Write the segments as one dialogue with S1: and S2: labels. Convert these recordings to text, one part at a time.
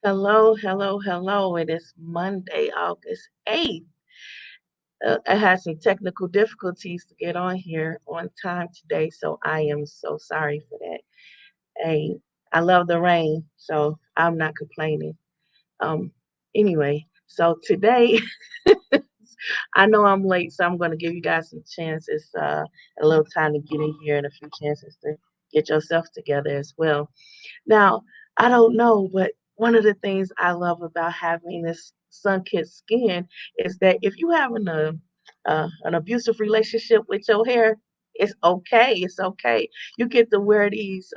S1: Hello, hello, hello. It is Monday, August 8th. I had some technical difficulties to get on here on time today, so I am so sorry for that. Hey, I love the rain, so I'm not complaining. Um, anyway, so today I know I'm late, so I'm going to give you guys some chances, a little time to get in here and a few chances to get yourself together as well. Now, I don't know, but one of the things I love about having this sun-kissed skin is that if you having an abusive relationship with your hair, it's okay. It's okay. You get to wear these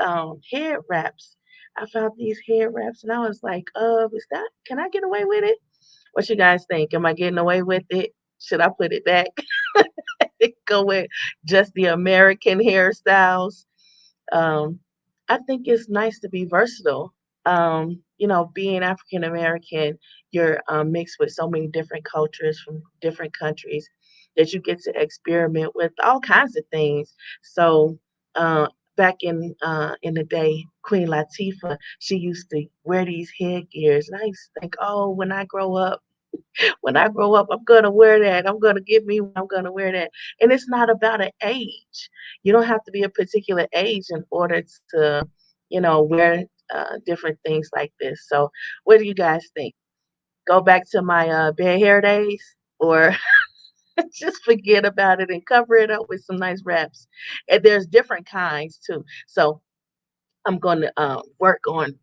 S1: head wraps. I found these head wraps and I was like, is that can I get away with it? What you guys think? Am I getting away with it? Should I put it back? Go with just the American hairstyles. Um, I think it's nice to be versatile. Being African American, you're mixed with so many different cultures from different countries that you get to experiment with all kinds of things. So, back in the day, Queen Latifah, she used to wear these headgears, and I used to think, oh, when I grow up, I'm gonna wear that. I'm gonna get me. I'm gonna wear that. And it's not about an age. You don't have to be a particular age in order to, wear different things like this. So, what do you guys think? Go back to my bad hair days, or just forget about it and cover it up with some nice wraps. And there's different kinds too. So I'm going to work on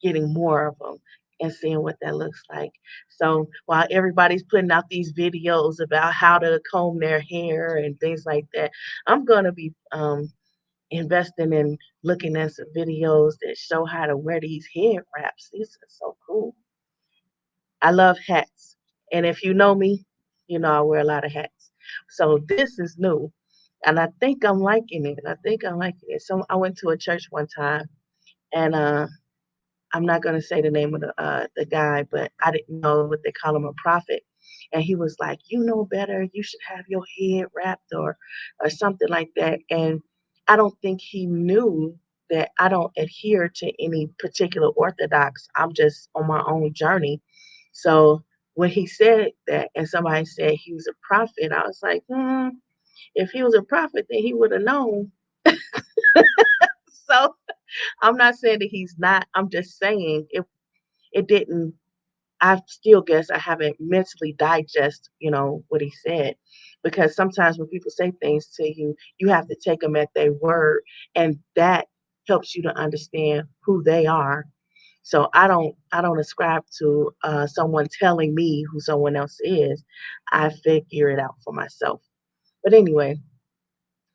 S1: getting more of them and seeing what that looks like. So while everybody's putting out these videos about how to comb their hair and things like that, I'm going to be investing in looking at some videos that show how to wear these head wraps. These are so cool. I love hats. And if you know me, you know I wear a lot of hats. So this is new. And I think I'm liking it. I think I'm liking it. So I went to a church one time and I'm not gonna say the name of the guy, but I didn't know what they call him, a prophet. And he was like, "You know better. You should have your head wrapped or something like that." And I don't think he knew that I don't adhere to any particular orthodox. I'm just on my own journey. So when he said that, and somebody said he was a prophet, I was like, if he was a prophet, then he would have known. So I'm not saying that he's not. I'm just saying if it didn't I still guess I haven't mentally digest, what he said. Because sometimes when people say things to you, you have to take them at their word, and that helps you to understand who they are. So I don't ascribe to someone telling me who someone else is. I figure it out for myself. But anyway,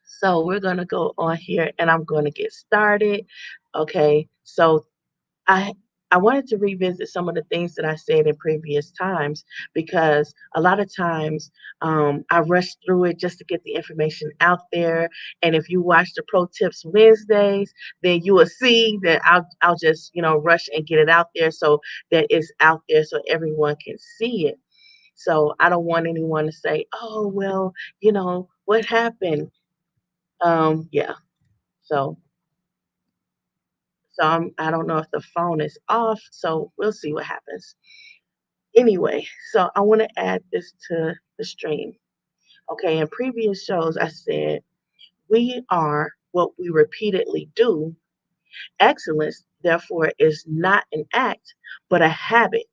S1: so we're gonna go on here, and I'm gonna get started. Okay, so I I wanted to revisit some of the things that I said in previous times because a lot of times I rush through it just to get the information out there. And if you watch the Pro Tips Wednesdays, then you will see that I'll just rush and get it out there so that it's out there so everyone can see it. So I don't want anyone to say, "Oh well, what happened?" Yeah. So I don't know if the phone is off, so we'll see what happens. Anyway, so I want to add this to the stream. Okay, in previous shows, I said we are what we repeatedly do. Excellence, therefore, is not an act, but a habit.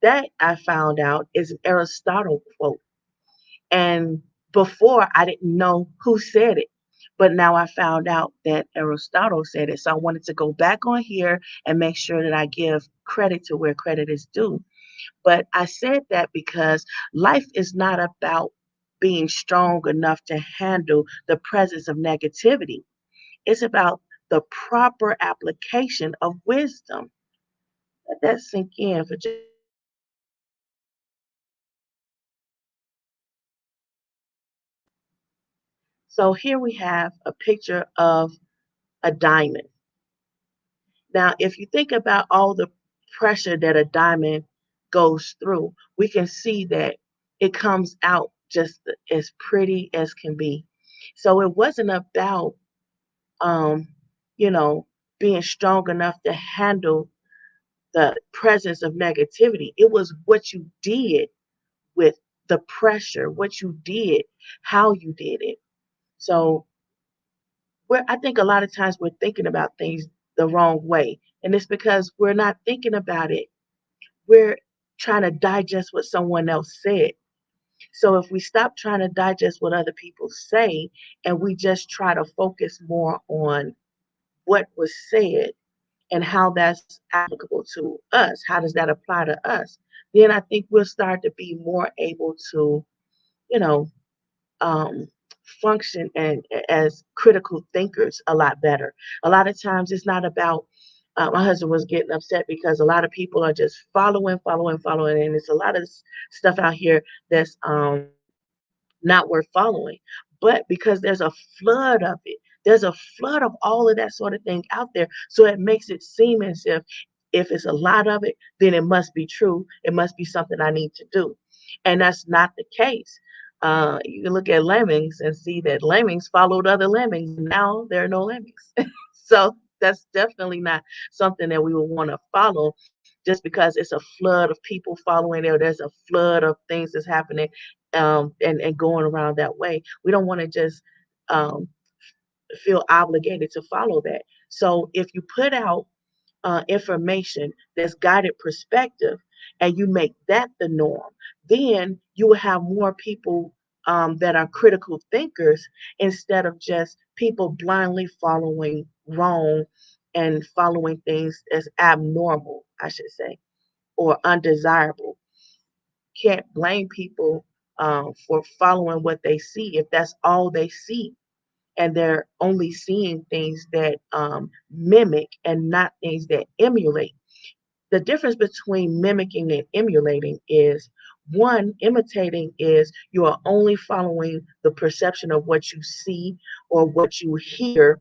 S1: That I found out is an Aristotle quote. And before, I didn't know who said it. But now I found out that Aristotle said it. So I wanted to go back on here and make sure that I give credit to where credit is due. But I said that because life is not about being strong enough to handle the presence of negativity. It's about the proper application of wisdom. Let that sink in for just. So here we have a picture of a diamond. Now, if you think about all the pressure that a diamond goes through, we can see that it comes out just as pretty as can be. So it wasn't about, um, you know, being strong enough to handle the presence of negativity. It was what you did with the pressure, what you did, how you did it. So I think a lot of times we're thinking about things the wrong way. And it's because we're not thinking about it. We're trying to digest what someone else said. So if we stop trying to digest what other people say and we just try to focus more on what was said and how that's applicable to us, how does that apply to us? Then I think we'll start to be more able to, you know, um, function and as critical thinkers a lot better. A lot of times it's not about my husband was getting upset because a lot of people are just following, and it's a lot of stuff out here that's not worth following. But because there's a flood of it, there's a flood of all of that sort of thing out there. So it makes it seem as if it's a lot of it, then it must be true. It must be something I need to do. And that's not the case. You can look at lemmings and see that lemmings followed other lemmings. Now there are no lemmings. So that's definitely not something that we would want to follow just because it's a flood of people following there. There's a flood of things that's happening and going around that way. We don't want to just um, feel obligated to follow that. So if you put out information that's guided perspective and you make that the norm, then you will have more people that are critical thinkers instead of just people blindly following wrong and following things as abnormal, I should say, or undesirable. Can't blame people for following what they see if that's all they see and they're only seeing things that mimic and not things that emulate. The difference between mimicking and emulating is one, imitating is you are only following the perception of what you see or what you hear.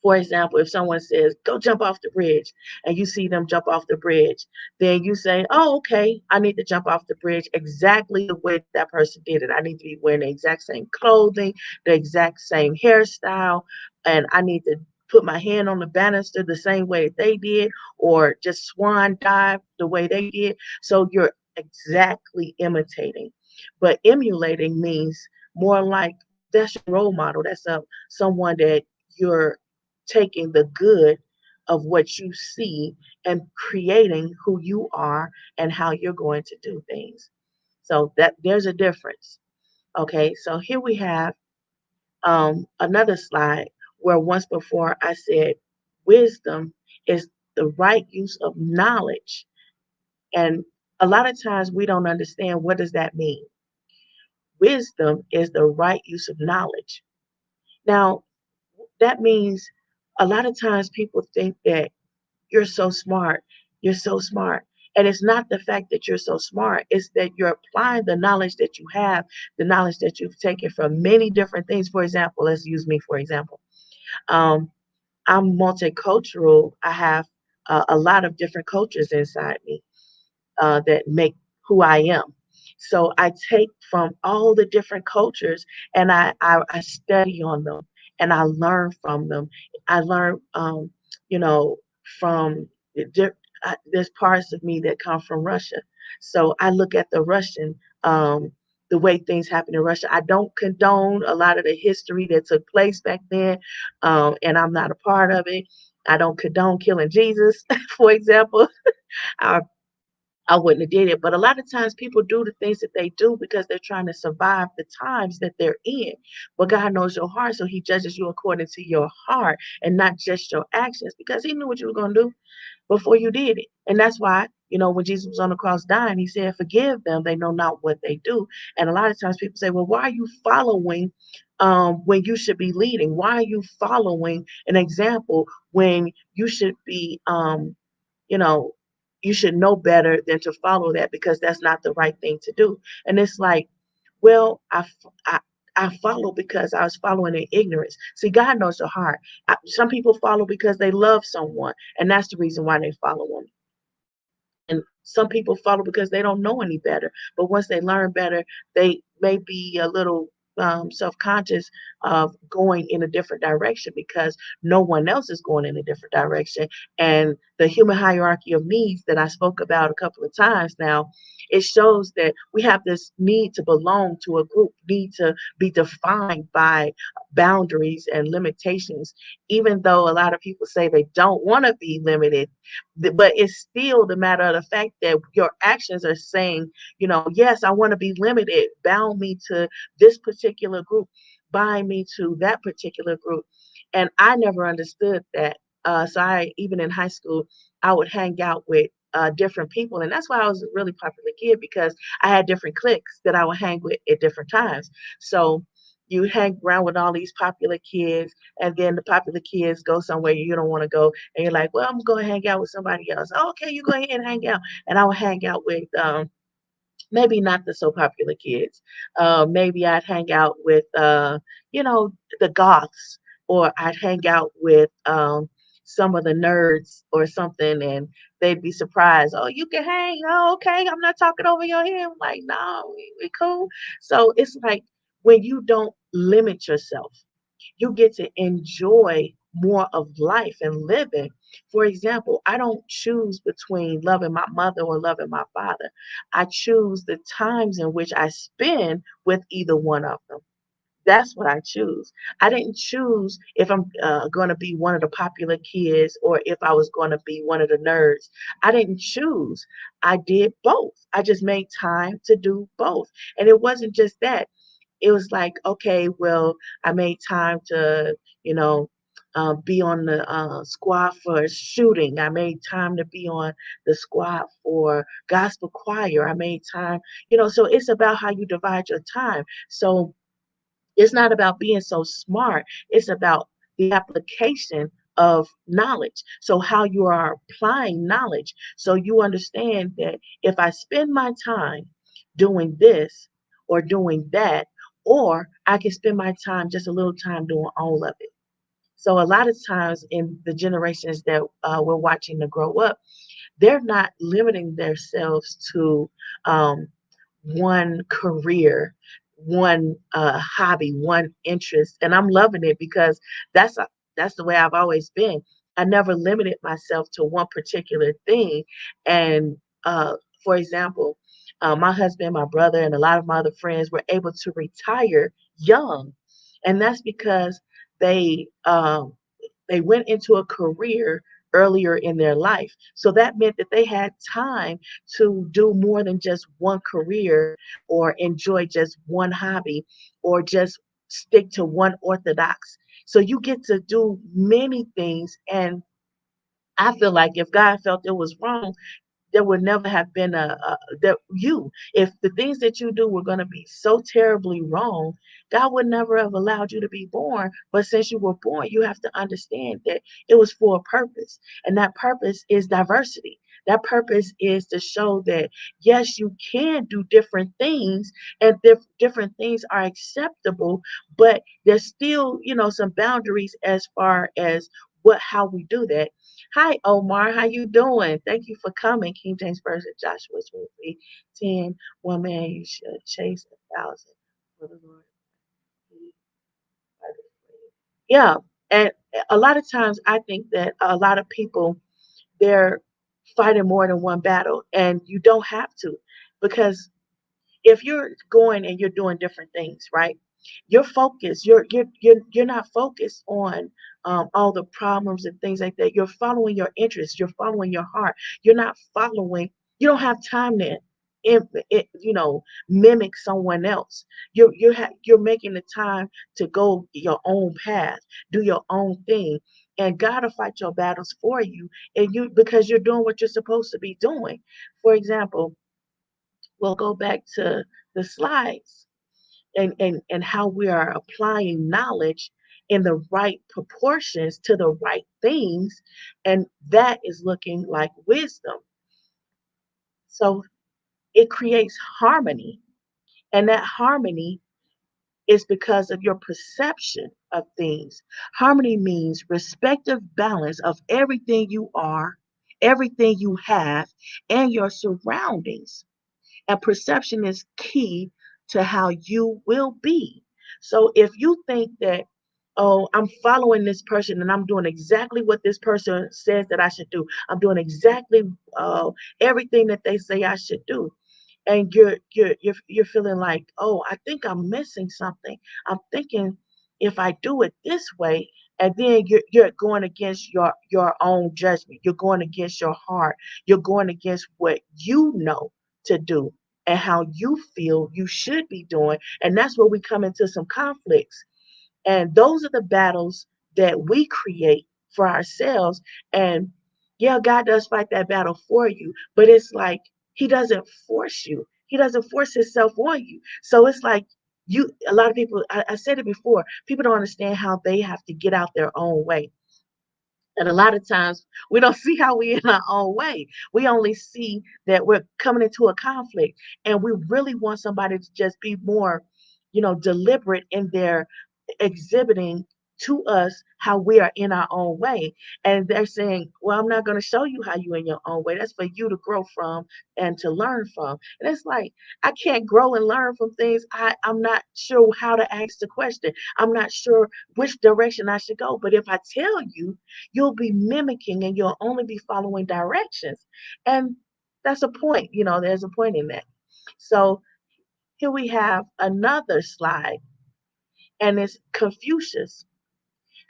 S1: For example, if someone says, go jump off the bridge, and you see them jump off the bridge, then you say, oh, okay, I need to jump off the bridge exactly the way that person did it. I need to be wearing the exact same clothing, the exact same hairstyle, and I need to put my hand on the banister the same way they did, or just swan dive the way they did. So you're exactly imitating. But emulating means more like that's your role model. That's someone that you're taking the good of what you see and creating who you are and how you're going to do things. So that there's a difference. Okay, so here we have another slide where once before I said wisdom is the right use of knowledge. And a lot of times we don't understand what does that mean. Wisdom is the right use of knowledge. Now, that means a lot of times people think that you're so smart. You're so smart. And it's not the fact that you're so smart, it's that you're applying the knowledge that you have, the knowledge that you've taken from many different things. For example, let's use me for example. Um, I'm multicultural. I have a lot of different cultures inside me that make who I am. So I take from all the different cultures and I study on them and I learn from them. I learn, you know, from there's parts of me that come from Russia. So I look at the Russian, the way things happen in Russia. I don't condone a lot of the history that took place back then, and I'm not a part of it. I don't condone killing Jesus, for example. I I wouldn't have did it. But a lot of times people do the things that they do because they're trying to survive the times that they're in. But God knows your heart, so He judges you according to your heart and not just your actions because He knew what you were going to do before you did it. And that's why, when Jesus was on the cross dying, He said, forgive them. They know not what they do. And a lot of times people say, well, why are you following when you should be leading? Why are you following an example when you should be you know, you should know better than to follow that because that's not the right thing to do. And it's like, well, I follow because I was following in ignorance. See, God knows your heart. Some people follow because they love someone, and that's the reason why they follow them. And some people follow because they don't know any better. But once they learn better, they may be a little self-conscious of going in a different direction because no one else is going in a different direction. And the human hierarchy of needs that I spoke about a couple of times now, it shows that we have this need to belong to a group, need to be defined by boundaries and limitations, even though a lot of people say they don't want to be limited. But it's still the matter of the fact that your actions are saying, yes, I want to be limited, bound me to this particular group, bind me to that particular group. And I never understood that. So even in high school, I would hang out with different people. And that's why I was a really popular kid, because I had different cliques that I would hang with at different times. So you hang around with all these popular kids, and then the popular kids go somewhere you don't want to go. And you're like, well, I'm going to hang out with somebody else. Oh, okay, you go ahead and hang out. And I would hang out with maybe not the so popular kids. Maybe I'd hang out with, the goths, or I'd hang out with some of the nerds or something, and they'd be surprised. Oh, you can hang. Oh, okay. I'm not talking over your head. I'm like, no, we cool. So it's like when you don't limit yourself, you get to enjoy more of life and living. For example, I don't choose between loving my mother or loving my father. I choose the times in which I spend with either one of them. That's what I choose. I didn't choose if I'm going to be one of the popular kids or if I was going to be one of the nerds. I didn't choose. I did both. I just made time to do both. And it wasn't just that. It was like, okay, well, I made time to, you know, be on the squad for shooting. I made time to be on the squad for gospel choir. I made time, so it's about how you divide your time. So it's not about being so smart. It's about the application of knowledge. So how you are applying knowledge. So you understand that if I spend my time doing this or doing that, or I can spend my time, just a little time, doing all of it. So a lot of times in the generations that we're watching to grow up, they're not limiting themselves to um, one career, one hobby, one interest, and I'm loving it because that's the way I've always been. I never limited myself to one particular thing, and for example, my husband, my brother, and a lot of my other friends were able to retire young, and that's because they um, they went into a career earlier in their life. So that meant that they had time to do more than just one career or enjoy just one hobby or just stick to one orthodox. So you get to do many things. And I feel like if God felt it was wrong, there would never have been that you, if the things that you do were going to be so terribly wrong, God would never have allowed you to be born. But since you were born, you have to understand that it was for a purpose, and that purpose is diversity. That purpose is to show that yes, you can do different things, and different things are acceptable, but there's still, some boundaries as far as how we do that. Hi, Omar. How you doing? Thank you for coming. King James Version, Joshua 23:10. One man you should chase 1,000 for the Lord. He fighteth for you. Yeah, and a lot of times I think that a lot of people, they're fighting more than one battle, and you don't have to, because if you're going and you're doing different things, right? You're focused. You're not focused on all the problems and things like that. You're following your interests. You're following your heart. You're not following. You don't have time to, im- mimic someone else. You're making the time to go your own path, do your own thing, and God will fight your battles for you, and you because you're doing what you're supposed to be doing. For example, we'll go back to the slides and how we are applying knowledge in the right proportions to the right things. And that is looking like wisdom. So it creates harmony. And that harmony is because of your perception of things. Harmony means respective balance of everything you are, everything you have, and your surroundings. And perception is key to how you will be. So if you think that, oh, I'm following this person and I'm doing exactly what this person says that I should do. I'm doing exactly everything that they say I should do. And you're feeling like, oh, I think I'm missing something. I'm thinking if I do it this way, and then you're going against your own judgment. You're going against your heart. You're going against what you know to do and how you feel you should be doing. And that's where we come into some conflicts, and those are the battles that we create for ourselves. And yeah, God does fight that battle for you, but it's like He doesn't force you. He doesn't force Himself on you. So it's like a lot of people, I said it before, people don't understand how they have to get out their own way. And a lot of times we don't see how we in our own way. We only see that we're coming into a conflict, and we really want somebody to just be more, deliberate in their exhibiting to us how we are in our own way. And they're saying, well, I'm not going to show you how you in your own way. That's for you to grow from and to learn from. And it's like, I can't grow and learn from things. I'm not sure how to ask the question. I'm not sure which direction I should go. But if I tell you, you'll be mimicking and you'll only be following directions. And that's a point, there's a point in that. So here we have another slide, and it's Confucius.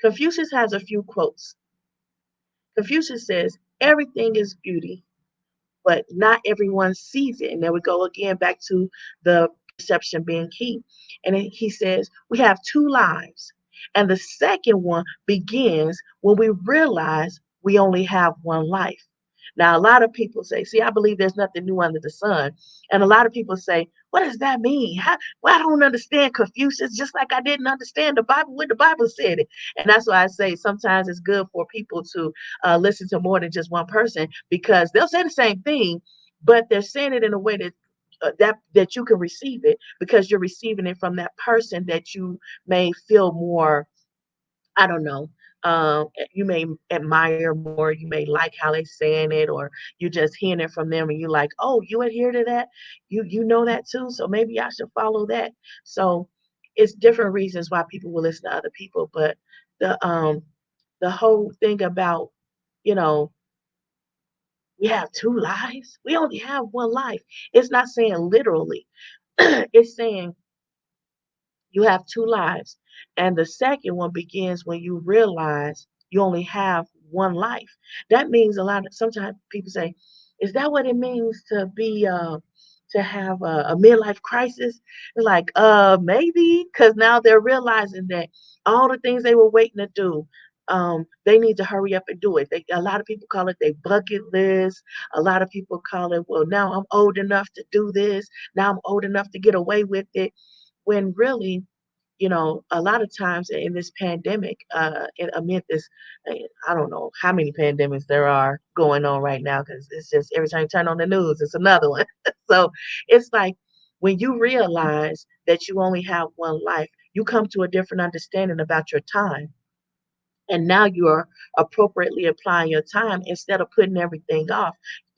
S1: Confucius has a few quotes. Confucius says, everything is beauty, but not everyone sees it. And there we go again back to the perception being key. And he says, we have two lives. And the second one begins when we realize we only have one life. Now, a lot of people say, see, I believe there's nothing new under the sun. And a lot of people say, what does that mean? Well, I don't understand Confucius, just like I didn't understand the Bible when the Bible said it. And that's why I say sometimes it's good for people to listen to more than just one person, because they'll say the same thing, but they're saying it in a way that you can receive it, because you're receiving it from that person that you may feel more, I don't know. You may admire more, you may like how they're saying it, or you're just hearing it from them and you're like, oh, you adhere to that? You know that too, so maybe I should follow that. So it's different reasons why people will listen to other people, but the whole thing about, you know, we have two lives. We only have one life. It's not saying literally. It's saying you have two lives. And the second one begins when you realize you only have one life. That means sometimes people say, is that what it means to have a midlife crisis? It's like, maybe, because now they're realizing that all the things they were waiting to do, they need to hurry up and do it. A lot of people call it their bucket list. A lot of people call it, well, now I'm old enough to do this. Now I'm old enough to get away with it, when really, a lot of times in this pandemic, amid this, I don't know how many pandemics there are going on right now, because it's just every time you turn on the news, it's another one. So it's like when you realize that you only have one life, you come to a different understanding about your time. And now you are appropriately applying your time instead of putting everything off.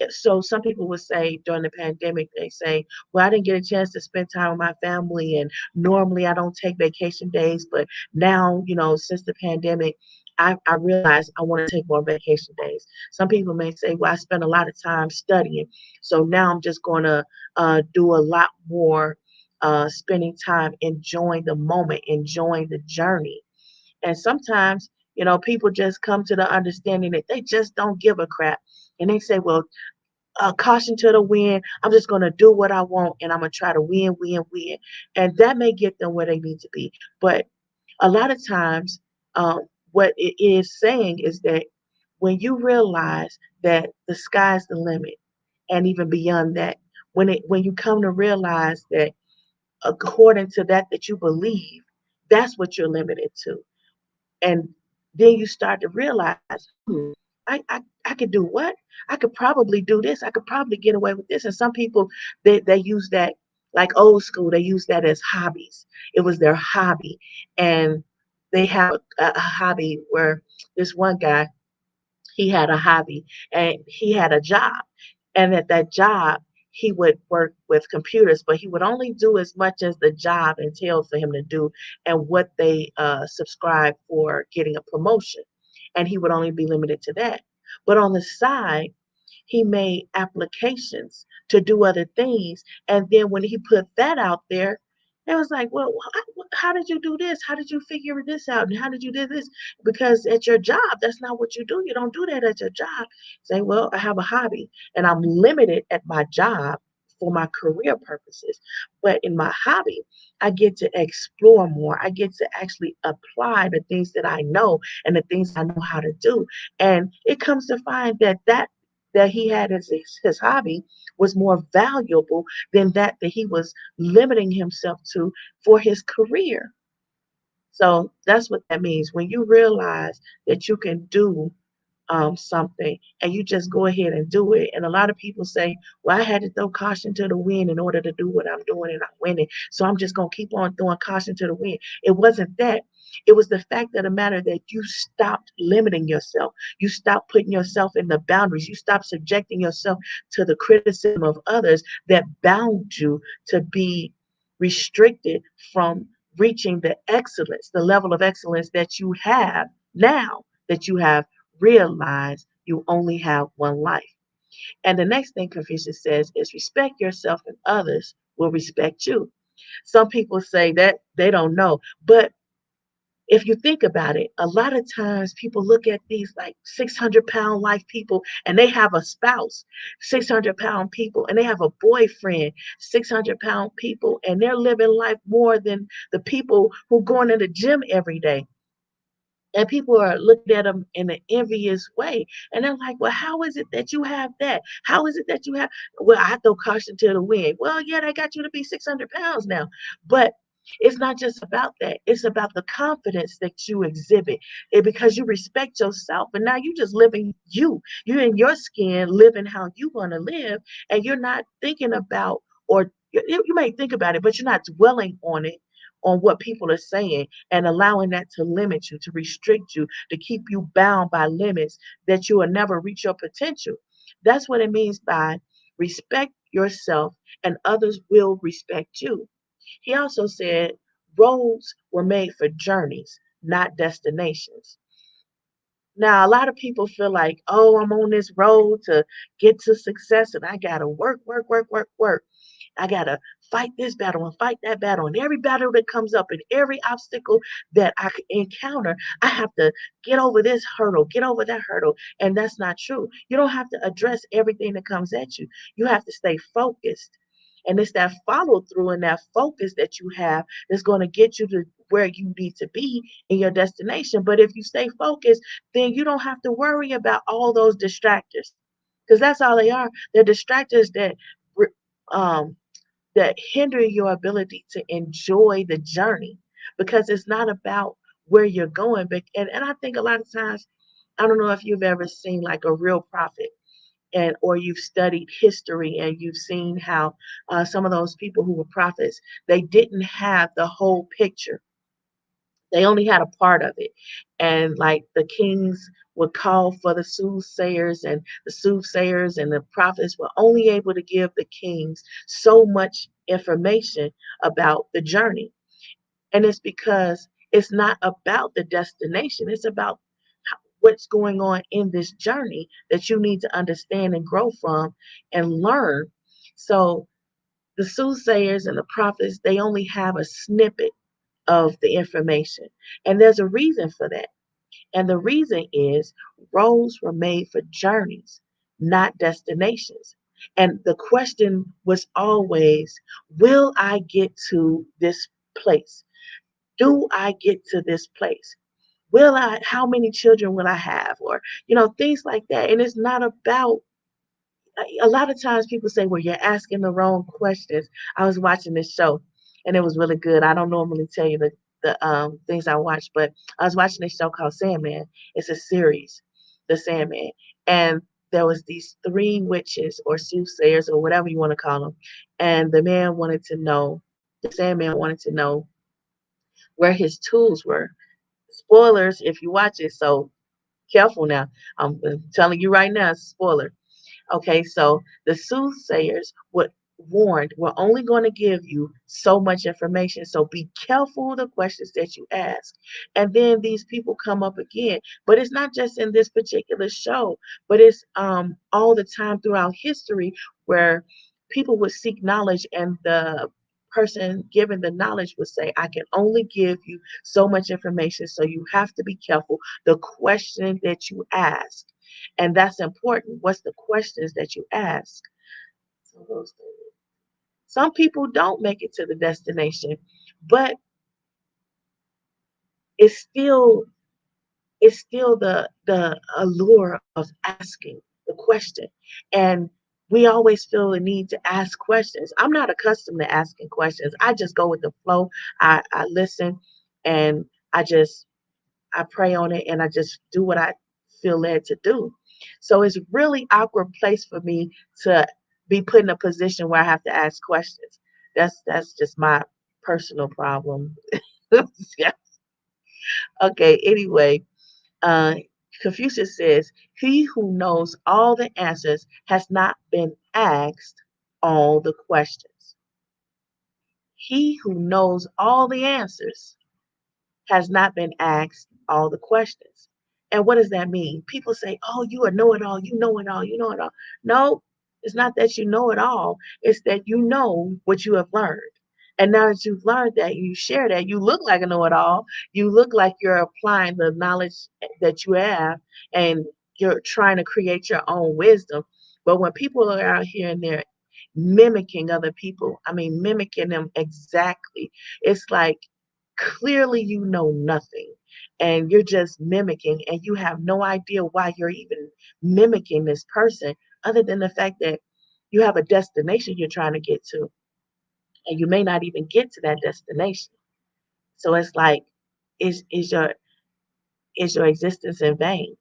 S1: So some people would say during the pandemic, they say, well, I didn't get a chance to spend time with my family, and normally I don't take vacation days, but now, since the pandemic, I realize I want to take more vacation days. Some people may say, well, I spent a lot of time studying, so now I'm just going to do a lot more spending time enjoying the moment, enjoying the journey. And sometimes, people just come to the understanding that they just don't give a crap. And they say, well, caution to the wind. I'm just going to do what I want, and I'm going to try to win, win, win. And that may get them where they need to be. But a lot of times, what it is saying is that when you realize that the sky's the limit, and even beyond that, when you come to realize that according to that you believe, that's what you're limited to. And then you start to realize, I could do what? I could probably do this. I could probably get away with this. And some people, they use that, like old school, they use that as hobbies. It was their hobby. And they have a hobby where this one guy, he had a hobby and he had a job. And at that job, he would work with computers, but he would only do as much as the job entailed for him to do and what they subscribed for getting a promotion. And he would only be limited to that. But on the side, he made applications to do other things. And then when he put that out there, it was like, well, how did you do this? How did you figure this out? And how did you do this? Because at your job, that's not what you do. You don't do that at your job. Say, well, I have a hobby and I'm limited at my job for my career purposes. But in my hobby, I get to explore more. I get to actually apply the things that I know and the things I know how to do. And it comes to find that he had as his hobby was more valuable than that he was limiting himself to for his career. So that's what that means. When you realize that you can do something and you just go ahead and do it. And a lot of people say, well, I had to throw caution to the wind in order to do what I'm doing and I'm winning. So I'm just going to keep on throwing caution to the wind. It wasn't that. It was the fact of the matter that you stopped limiting yourself. You stopped putting yourself in the boundaries. You stopped subjecting yourself to the criticism of others that bound you to be restricted from reaching the excellence, the level of excellence that you have now, that you have realized you only have one life. And the next thing Confucius says is respect yourself and others will respect you. Some people say that they don't know, but if you think about it, a lot of times people look at these like 600-pound life people and they have a spouse, 600-pound people, and they have a boyfriend, 600-pound people, and they're living life more than the people who going to the gym every day. And people are looking at them in an envious way. And they're like, well, how is it that you have that? How is it that you have? Well, I throw caution to the wind. Well, yeah, they got you to be 600 pounds now. But it's not just about that. It's about the confidence that you exhibit. Because you respect yourself. And now you just living you. You're in your skin, living how you want to live. And you're not thinking about, or you may think about it, but you're not dwelling on what people are saying and allowing that to limit you, to restrict you, to keep you bound by limits that you will never reach your potential. That's what it means by respect yourself and others will respect you. He also said roads were made for journeys, not destinations. Now, a lot of people feel like, oh, I'm on this road to get to success and I got to work, work, work, work, work. I got to fight this battle and fight that battle. And every battle that comes up and every obstacle that I encounter, I have to get over this hurdle, get over that hurdle. And that's not true. You don't have to address everything that comes at you. You have to stay focused. And it's that follow through and that focus that you have that's going to get you to where you need to be in your destination. But if you stay focused, then you don't have to worry about all those distractors because that's all they are. They're distractors um, that hinder your ability to enjoy the journey because it's not about where you're going. But and I think a lot of times, I don't know if you've ever seen like a real prophet and or you've studied history and you've seen how some of those people who were prophets, they didn't have the whole picture. They only had a part of it. And like the kings would call for the soothsayers, and the soothsayers and the prophets were only able to give the kings so much information about the journey. And it's because it's not about the destination, it's about what's going on in this journey that you need to understand and grow from and learn. So the soothsayers and the prophets, they only have a snippet of the information. And there's a reason for that. And the reason is roads were made for journeys, not destinations. And the question was always, will I get to this place? Do I get to this place? Will I, how many children will I have? Or, things like that. And it's not about a lot of times people say, well, you're asking the wrong questions. I was watching this show and it was really good. I don't normally tell you the things I watch, but I was watching this show called Sandman. It's a series, The Sandman. And there was these three witches or soothsayers or whatever you want to call them. And the Sandman wanted to know where his tools were. Spoilers if you watch it, so careful now. I'm telling you right now, spoiler. Okay, so the soothsayers would warned we're only going to give you so much information. So be careful of the questions that you ask. And then these people come up again. But it's not just in this particular show, but it's all the time throughout history where people would seek knowledge and the person given the knowledge would say, I can only give you so much information. So you have to be careful the question that you ask. And that's important. What's the questions that you ask? So those things. Some people don't make it to the destination, but it's still the allure of asking the question. And we always feel the need to ask questions. I'm not accustomed to asking questions. I just go with the flow. I listen and I just I pray on it and I just do what I feel led to do. So it's really awkward place for me to be put in a position where I have to ask questions. That's just my personal problem. Yeah. Okay, anyway, uh Confucius says, he who knows all the answers has not been asked all the questions. He who knows all the answers has not been asked all the questions. And what does that mean? People say, oh, you a know it all, you know it all, you know it all. No, it's not that you know it all, it's that you know what you have learned. And now that you've learned that, you share that, you look like a know it all, you look like you're applying the knowledge that you have and you're trying to create your own wisdom. But when people are out here and they're mimicking other people, I mean, mimicking them exactly, it's like clearly you know nothing and you're just mimicking and you have no idea why you're even mimicking this person other than the fact that you have a destination you're trying to get to and you may not even get to that destination. So it's like is is your existence in vain?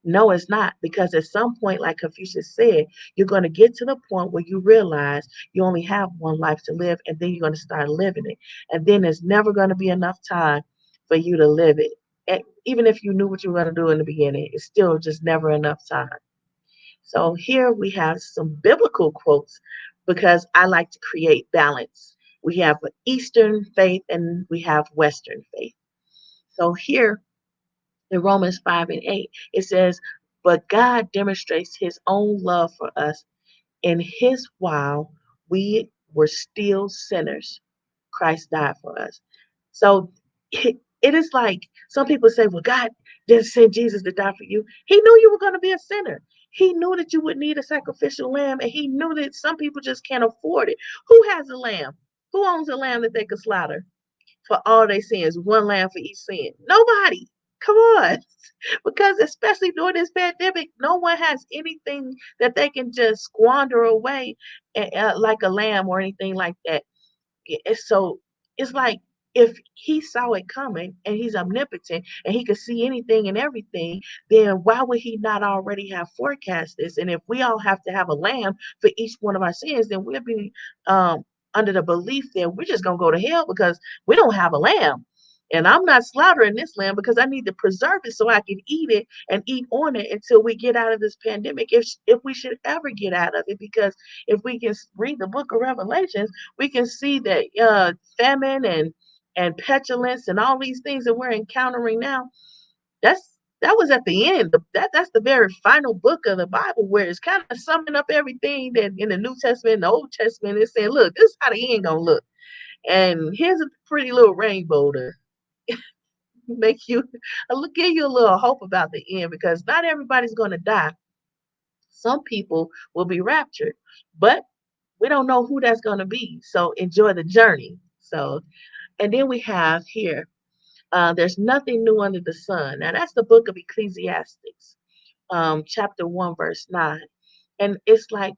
S1: No, it's not, because at some point, like Confucius said, you're going to get to the point where you realize you only have one life to live, and then you're going to start living it. And then there's never going to be enough time for you to live it. And even if you knew what you were going to do in the beginning, it's still just never enough time. So here we have some biblical quotes because I like to create balance. We have Eastern faith and we have Western faith. So here in Romans 5 and 8, it says, but God demonstrates his own love for us in his while we were still sinners. Christ died for us. So it is like some people say, well, God didn't send Jesus to die for you. He knew you were going to be a sinner. He knew that you would need a sacrificial lamb, and he knew that some people just can't afford it. Who has a lamb? Who owns a lamb that they could slaughter for all their sins? One lamb for each sin. Nobody. Come on. Because especially during this pandemic, no one has anything that they can just squander away like a lamb or anything like that. So it's like if he saw it coming and he's omnipotent and he could see anything and everything, then why would he not already have forecast this? And if we all have to have a lamb for each one of our sins, then we'll be under the belief that we're just gonna go to hell because we don't have a lamb. And I'm not slaughtering this lamb because I need to preserve it so I can eat it and eat on it until we get out of this pandemic. If we should ever get out of it, because if we can read the book of Revelations, we can see that famine and petulance and all these things that we're encountering now, that was at the end. That's the very final book of the Bible where it's kind of summing up everything that in the New Testament and the Old Testament is saying, look, this is how the end gonna look. And here's a pretty little rainbow to make you give you a little hope about the end, because not everybody's gonna die. Some people will be raptured, but we don't know who that's gonna be. So enjoy the journey. So and then we have here, there's nothing new under the sun. Now that's the book of Ecclesiastes, chapter 1, verse 9. And it's like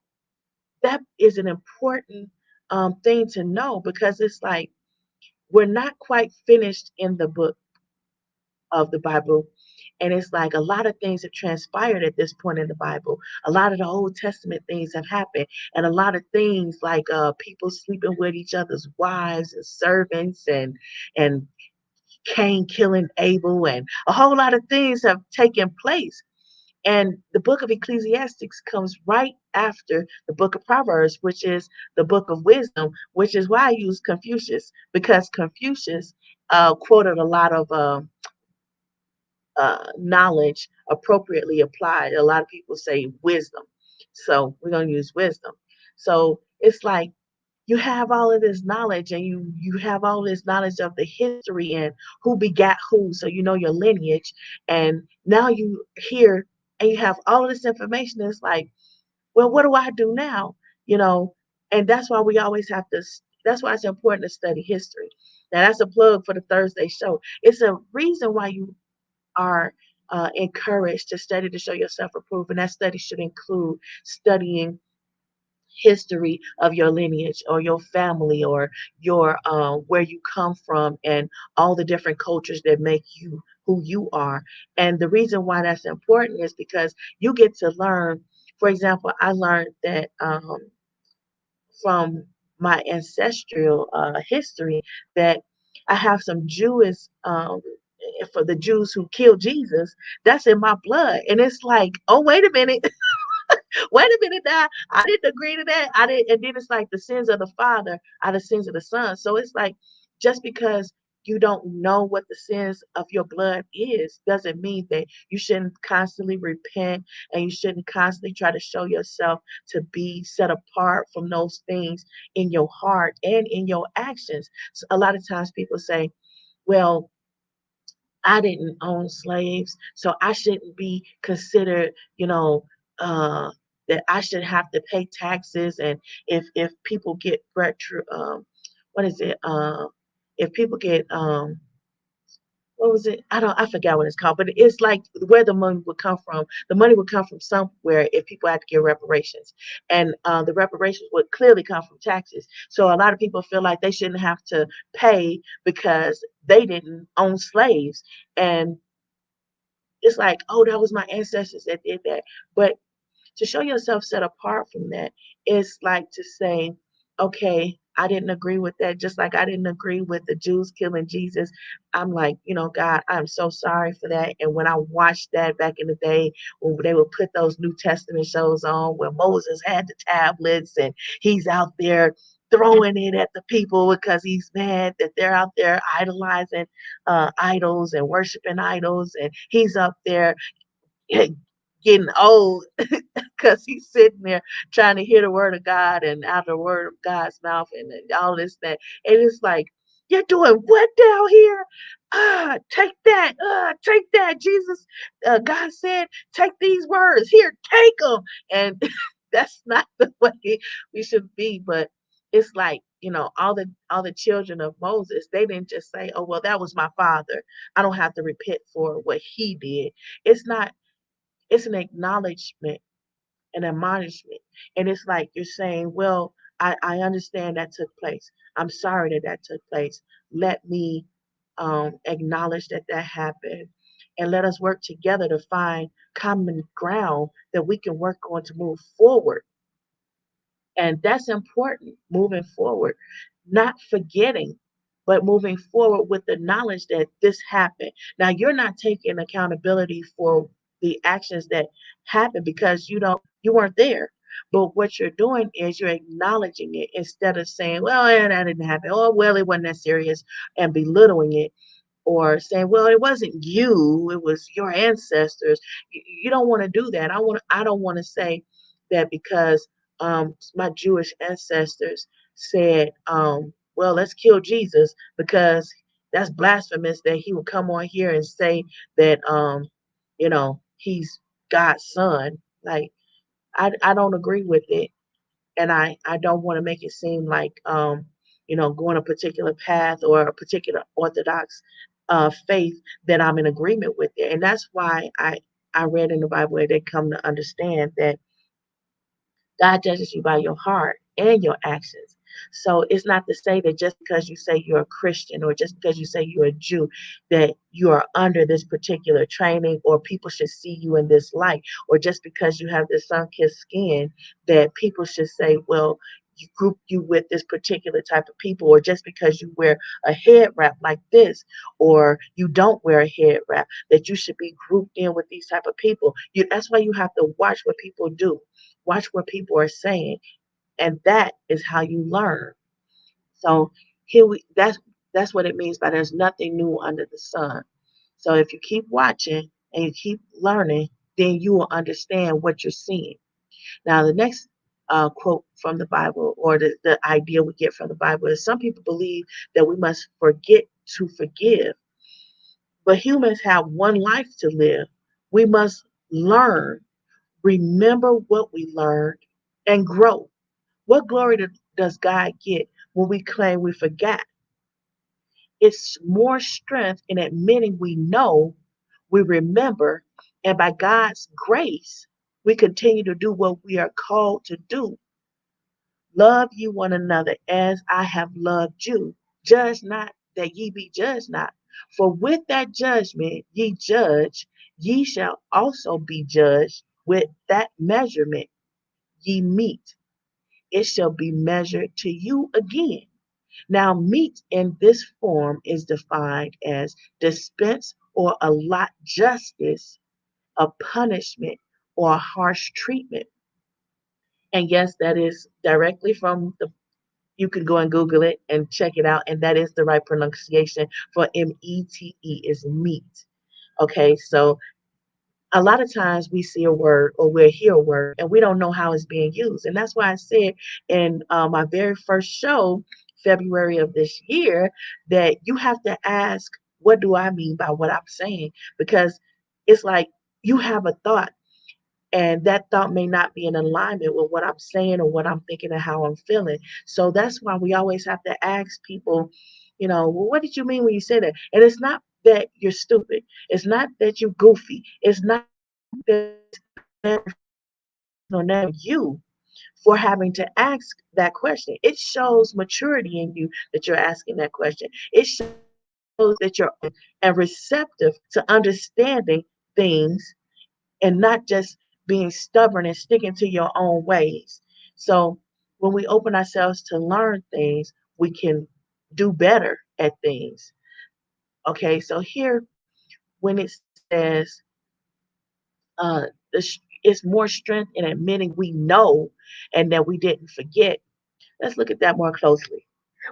S1: that is an important thing to know, because it's like we're not quite finished in the book of the Bible. And it's like a lot of things have transpired at this point in the Bible. A lot of the Old Testament things have happened. And a lot of things like people sleeping with each other's wives and servants and Cain killing Abel, and a whole lot of things have taken place. And the book of Ecclesiastes comes right after the book of Proverbs, which is the book of wisdom, which is why I use Confucius, because Confucius quoted a lot of knowledge appropriately applied. A lot of people say wisdom. So we're going to use wisdom. So it's like you have all of this knowledge, and you have all this knowledge of the history and who begat who, so you know your lineage. And now you here and you have all of this information. It's like, well, what do I do now? You know, and that's why we always have to. That's why it's important to study history. Now that's a plug for the Thursday show. It's a reason why you are encouraged to study to show yourself approved, and that study should include studying history of your lineage or your family or your where you come from and all the different cultures that make you who you are. And the reason why that's important is because you get to learn. For example, I learned that from my ancestral history that I have some Jewish for the Jews who killed Jesus, that's in my blood. And it's like, oh, wait a minute. Wait a minute now. I didn't agree to that. I didn't. And then it's like the sins of the father are the sins of the son. So it's like just because you don't know what the sins of your blood is doesn't mean that you shouldn't constantly repent and you shouldn't constantly try to show yourself to be set apart from those things in your heart and in your actions. So a lot of times people say, well, I didn't own slaves, so I shouldn't be considered, that I should have to pay taxes. And if people get what is it? If people get what was it? I forgot what it's called, but it's like where the money would come from. The money would come from somewhere if people had to give reparations, and the reparations would clearly come from taxes. So a lot of people feel like they shouldn't have to pay because they didn't own slaves, and it's like, oh, that was my ancestors that did that. But to show yourself set apart from that, it's like to say, okay, I didn't agree with that, just like I didn't agree with the Jews killing Jesus. I'm like, God, I'm so sorry for that. And when I watched that back in the day, when they would put those New Testament shows on where Moses had the tablets and he's out there throwing it at the people because he's mad that they're out there idolizing idols and worshiping idols, and he's up there getting old because he's sitting there trying to hear the word of God and out the word of God's mouth and all this that. And it's like, you're doing what down here? Take that. Jesus, God said, take these words here, take them. And that's not the way we should be. But it's like, all the children of Moses, they didn't just say, oh, well, that was my father, I don't have to repent for what he did. It's not. It's an acknowledgement, an admonishment. And it's like you're saying, well, I understand that took place. I'm sorry that that took place. Let me acknowledge that that happened. And let us work together to find common ground that we can work on to move forward. And that's important moving forward, not forgetting, but moving forward with the knowledge that this happened. Now, you're not taking accountability for the actions that happened because you weren't there. But what you're doing is you're acknowledging it instead of saying, well, yeah, that didn't happen. Oh, well, it wasn't that serious, and belittling it, or saying, well, it wasn't you, it was your ancestors. You don't want to do that. I don't want to say that because my Jewish ancestors said, well, let's kill Jesus because that's blasphemous that he would come on here and say that he's God's son. Like I don't agree with it, and I don't want to make it seem like going a particular path or a particular orthodox faith that I'm in agreement with it. And that's why I read in the Bible where they come to understand that God judges you by your heart and your actions. So it's not to say that just because you say you're a Christian or just because you say you're a Jew, that you are under this particular training or people should see you in this light, or just because you have this sun-kissed skin, that people should say, well, you group you with this particular type of people, or just because you wear a head wrap like this, or you don't wear a head wrap, that you should be grouped in with these type of people. That's why you have to watch what people do, watch what people are saying, and that is how you learn. So that's what it means by there's nothing new under the sun. So if you keep watching and you keep learning, then you will understand what you're seeing. Now, the next quote from the Bible, or the idea we get from the Bible, is some people believe that we must forget to forgive, but humans have one life to live. We must learn, remember what we learned, and grow. What glory does God get when we claim we forgot? It's more strength in admitting we know, we remember, and by God's grace, we continue to do what we are called to do. Love you one another as I have loved you. Judge not, that ye be judged not. For with that judgment ye judge, ye shall also be judged. With that measurement ye meet, it shall be measured to you again. Now, meat in this form is defined as dispense or allot justice, a punishment, or a harsh treatment. And yes, that is directly from the, you can go and Google it and check it out. And that is the right pronunciation for METE, is meat. Okay, so a lot of times we see a word or we'll hear a word and we don't know how it's being used. And that's why I said in my very first show, February of this year, that you have to ask, what do I mean by what I'm saying? Because it's like you have a thought, and that thought may not be in alignment with what I'm saying or what I'm thinking and how I'm feeling. So that's why we always have to ask people, well, what did you mean when you said that? And it's not that you're stupid. It's not that you're goofy. It's not that you for having to ask that question. It shows maturity in you that you're asking that question. It shows that you're open and receptive to understanding things, and not just being stubborn and sticking to your own ways. So when we open ourselves to learn things, we can do better at things. Okay, so here when it says it's more strength in admitting we know and that we didn't forget, let's look at that more closely.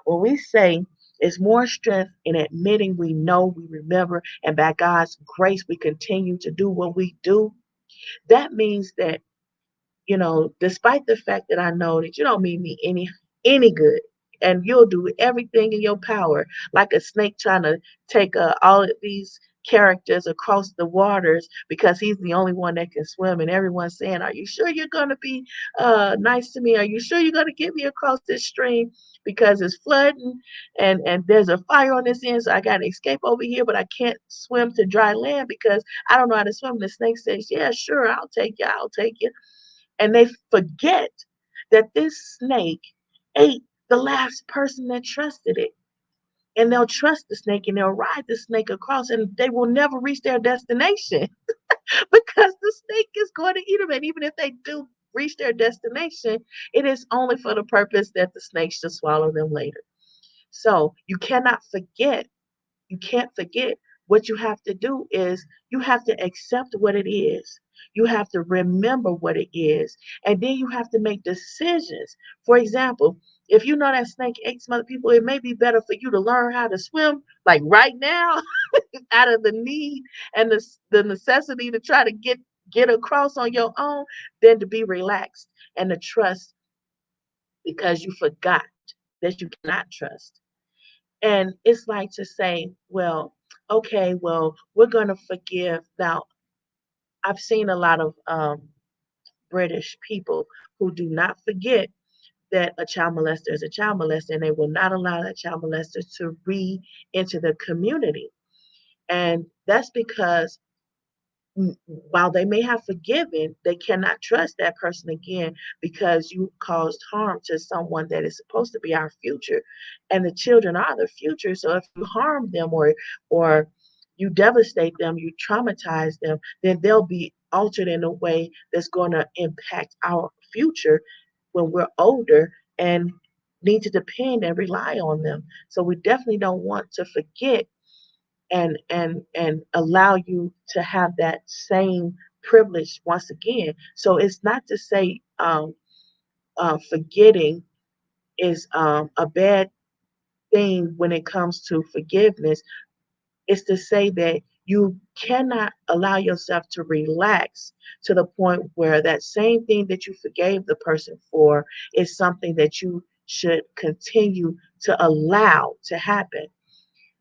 S1: When we say it's more strength in admitting we know, we remember, and by God's grace we continue to do what we do, that means that, despite the fact that I know that you don't mean me any good, and you'll do everything in your power, like a snake trying to take all of these characters across the waters because he's the only one that can swim, and everyone's saying, "Are you sure you're going to be nice to me? Are you sure you're going to get me across this stream?" Because it's flooding and there's a fire on this end, so I got to escape over here, but I can't swim to dry land because I don't know how to swim. The snake says, "Yeah, sure, I'll take you. I'll take you." And they forget that this snake ate the last person that trusted it. And they'll trust the snake and they'll ride the snake across, and they will never reach their destination because the snake is going to eat them. And even if they do reach their destination, it is only for the purpose that the snake should swallow them later. So you cannot forget, you can't forget. What you have to do is you have to accept what it is. You have to remember what it is. And then you have to make decisions. For example, if you know that snake ate some other people, it may be better for you to learn how to swim like right now out of the need and the necessity to try to get across on your own than to be relaxed and to trust because you forgot that you cannot trust. And it's like to say, well, okay, well, we're going to forgive. Now, I've seen a lot of British people who do not forget that a child molester is a child molester, and they will not allow that child molester to re-enter the community. And that's because while they may have forgiven, they cannot trust that person again because you caused harm to someone that is supposed to be our future. And the children are the future. So if you harm them or you devastate them, you traumatize them, then they'll be altered in a way that's going to impact our future when we're older. and need to depend and rely on them. So we definitely don't want to forget and allow you to have that same privilege once again. So it's not to say forgetting is a bad thing when it comes to forgiveness. It's to say that you cannot allow yourself to relax to the point where that same thing that you forgave the person for is something that you should continue to allow to happen.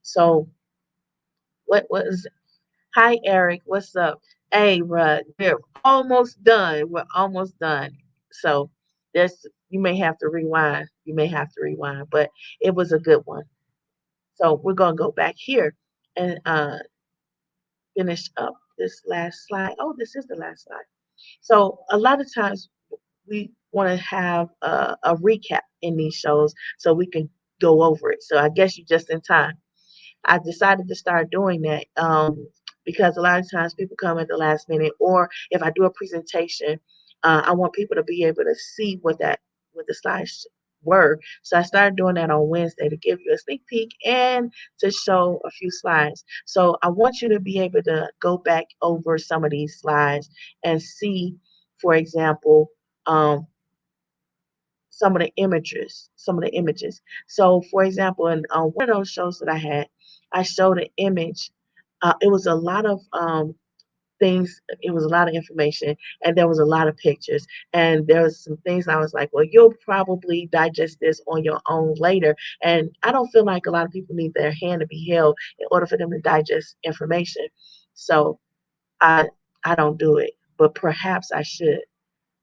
S1: So what was hi Eric, what's up? Hey Rud, we're almost done. We're almost done. So there's you may have to rewind. You may have to rewind, but it was a good one. So we're gonna go back here and finish up this last slide. Oh, this is the last slide. So a lot of times we want to have a recap in these shows so we can go over it. So I guess you're just in time. I decided to start doing that because a lot of times people come at the last minute, or if I do a presentation, I want people to be able to see what the slides were. So I started doing that on Wednesday to give you a sneak peek and to show a few slides. So I want you to be able to go back over some of these slides and see, for example, some of the images. So, for example, in one of those shows that I had, I showed an image. It was a lot of things. It was a lot of information, and there was a lot of pictures. And there was some things I was like, well, you'll probably digest this on your own later. And I don't feel like a lot of people need their hand to be held in order for them to digest information. So I I don't do it, but perhaps I should.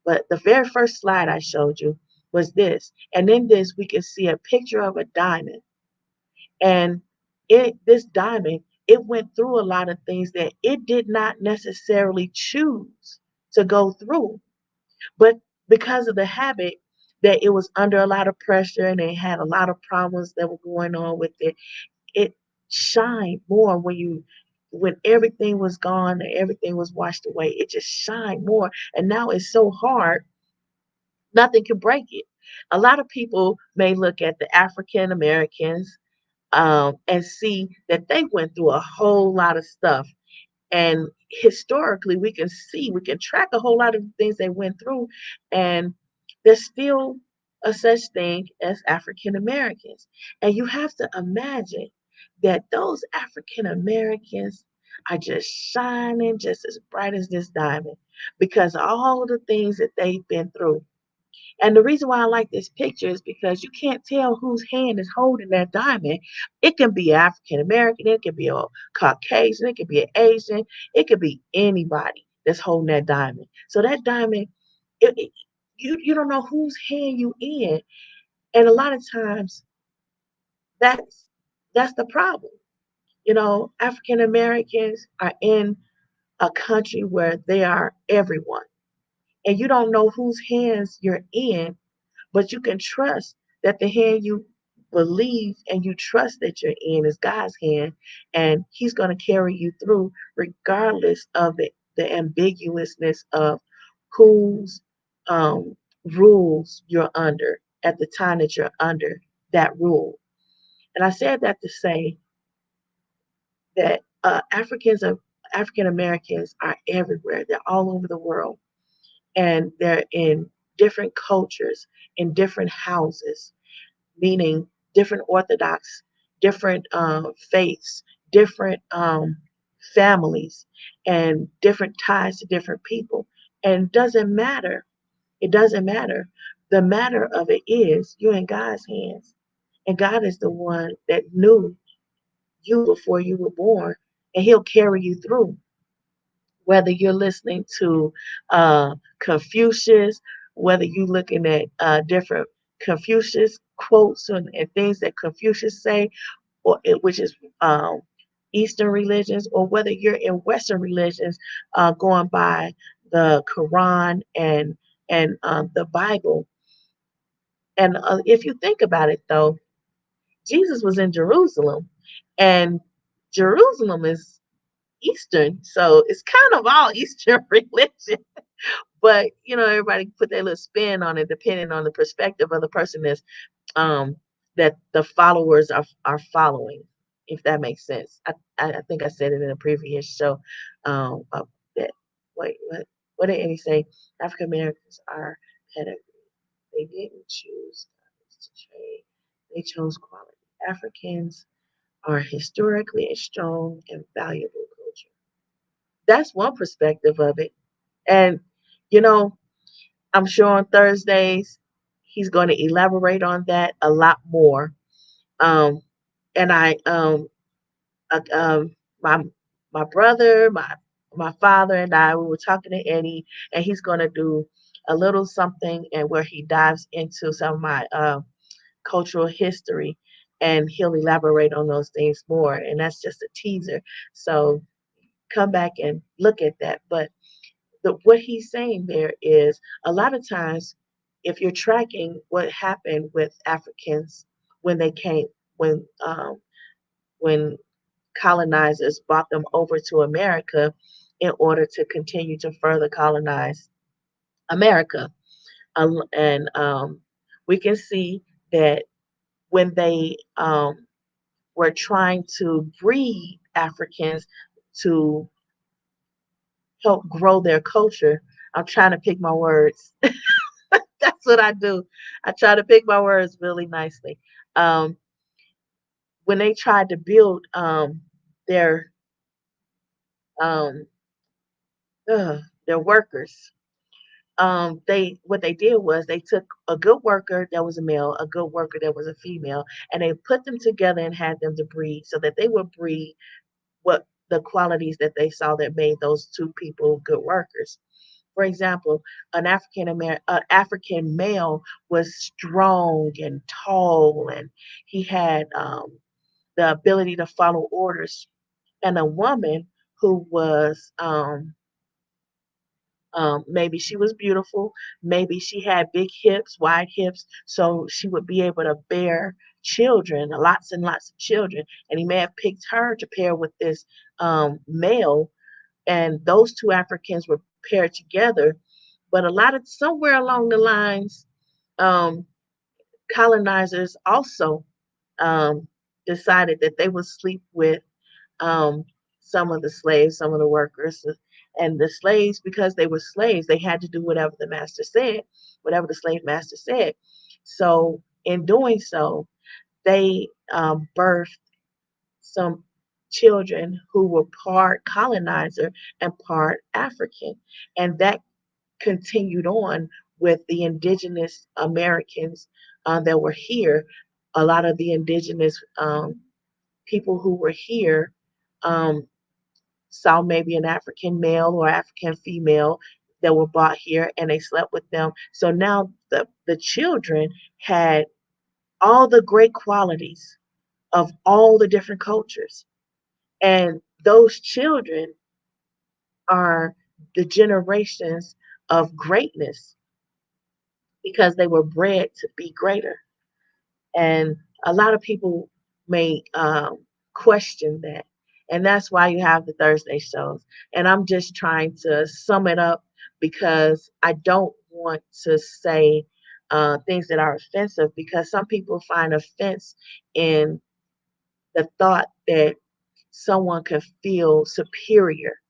S1: But the very first slide I showed you was this. And in this, we can see a picture of a diamond. And this diamond, it went through a lot of things that it did not necessarily choose to go through. But because of the habit that it was under a lot of pressure and it had a lot of problems that were going on with it, it shined more when everything was gone and everything was washed away. It just shined more. And now it's so hard nothing can break it. A lot of people may look at the African Americans and see that they went through a whole lot of stuff. And historically, we can track a whole lot of things they went through. And there's still a such thing as African Americans. And you have to imagine that those African Americans are just shining just as bright as this diamond because of all of the things that they've been through. And the reason why I like this picture is because you can't tell whose hand is holding that diamond. It can be African American, it can be a Caucasian, it could be an Asian, it could be anybody that's holding that diamond. So that diamond, you don't know whose hand you in, and a lot of times that's that's the problem. You know, African Americans are in a country where they are everyone, and you don't know whose hands you're in, but you can trust that the hand you believe and you trust that you're in is God's hand, and He's going to carry you through regardless of the ambiguousness of whose rules you're under at the time that you're under that rule. And I said that to say that African Americans are everywhere. They're all over the world, and they're in different cultures, in different houses, meaning different Orthodox, different faiths, different families, and different ties to different people. And it doesn't matter. It doesn't matter. The matter of it is you're in God's hands. And God is the one that knew you before you were born, and He'll carry you through. Whether you're listening to Confucius, whether you're looking at different Confucius quotes and things that Confucius say, which is Eastern religions, or whether you're in Western religions, going by the Quran and the Bible. And if you think about it, though, Jesus was in Jerusalem, and Jerusalem is Eastern, so it's kind of all Eastern religion. But everybody put their little spin on it depending on the perspective of the person um that the followers are following, if that makes sense. I think I said it in a previous show. That wait, what did Eddie say? African Americans are pedigree. They didn't choose to trade. They chose quality. Africans are historically a strong and valuable culture. That's one perspective of it. And you know, I'm sure on Thursdays he's going to elaborate on that a lot more. Um, and uh, um, my my brother, my father, and I, we were talking to Eddie, and he's going to do a little something, and where he dives into some of my cultural history, and he'll elaborate on those things more. And that's just a teaser. So come back and look at that. But what he's saying there is a lot of times, if you're tracking what happened with Africans when they came, when colonizers brought them over to America in order to continue to further colonize America. And we can see that when they were trying to breed Africans to help grow their culture, I'm trying to pick my words. That's what I do. I try to pick my words really nicely. Um, when they tried to build their um, their workers, they what they did was they took a good worker that was a male, a good worker that was a female, and they put them together and had them to breed so that they would breed what the qualities that they saw that made those two people good workers. For example, an African male was strong and tall, and he had the ability to follow orders, and a woman who was maybe she was beautiful. Maybe she had big hips, wide hips, so she would be able to bear children, lots and lots of children. And he may have picked her to pair with this male, and those two Africans were paired together. But somewhere along the lines, um, colonizers also um, decided that they would sleep with um, some of the slaves, some of the workers. And the slaves, because they were slaves, they had to do whatever the master said, whatever the slave master said. So, in doing so, they birthed some children who were part colonizer and part African. And that continued on with the indigenous Americans that were here. A lot of the indigenous people who were here um, saw maybe an African male or African female that were brought here, and they slept with them. So now the children had all the great qualities of all the different cultures. And those children are the generations of greatness because they were bred to be greater. And a lot of people may question that. And that's why you have the Thursday shows. And I'm just trying to sum it up because I don't want to say things that are offensive, because some people find offense in the thought that someone can feel superior